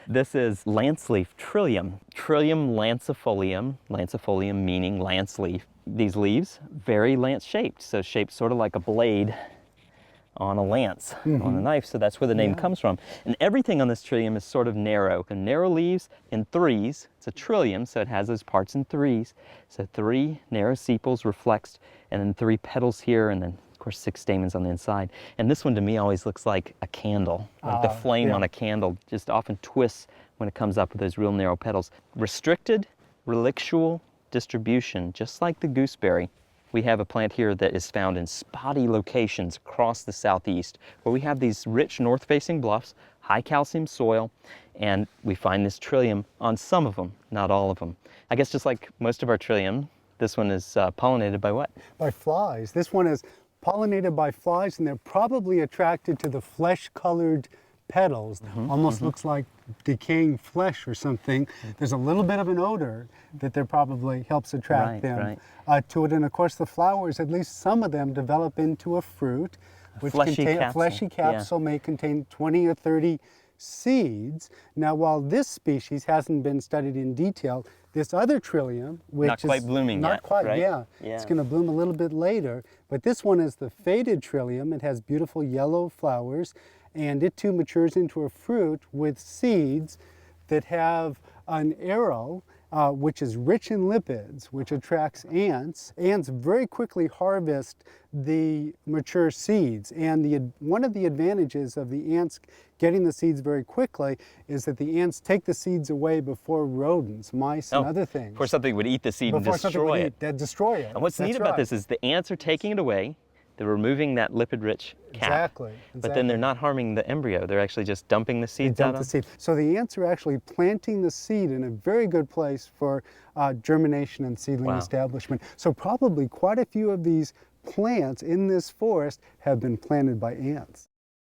This is Lanceleaf Trillium. Trillium lancifolium, lancifolium meaning lance leaf. These leaves, very lance-shaped, so shaped sort of like a blade on a lance, on a knife, so that's where the name comes from. And everything on this trillium is sort of narrow. And narrow leaves in threes. It's a trillium, so it has those parts in threes. So 3 narrow sepals reflexed, and then 3 petals here, and then of course 6 stamens on the inside. And this one to me always looks like a candle, like the flame on a candle, just often twists when it comes up with those real narrow petals. Restricted relictual distribution, just like the gooseberry. We have a plant here that is found in spotty locations across the southeast, where we have these rich north-facing bluffs, high calcium soil, and we find this trillium on some of them, not all of them. I guess just like most of our trillium, this one is pollinated by what? By flies. This one is pollinated by flies, and they're probably attracted to the flesh-colored petals. Almost looks like decaying flesh or something. There's a little bit of an odor that there probably helps attract them to it. And of course the flowers, at least some of them, develop into a fruit, which a fleshy capsule may contain 20 or 30 seeds. Now, while this species hasn't been studied in detail, this other trillium, which not quite blooming not yet, quite, right? It's going to bloom a little bit later. But this one is the faded trillium. It has beautiful yellow flowers, and it too matures into a fruit with seeds that have an arrow, which is rich in lipids, which attracts ants. Ants very quickly harvest the mature seeds, and one of the advantages of the ants getting the seeds very quickly is that the ants take the seeds away before rodents, mice, and other things. Before something would eat the seed and destroy it. Destroy it. And what's neat about this is the ants are taking it away. They're removing that lipid-rich cap. Exactly. But then they're not harming the embryo. They're actually just dumping the seeds out. So the ants are actually planting the seed in a very good place for germination and seedling establishment. So probably quite a few of these plants in this forest have been planted by ants.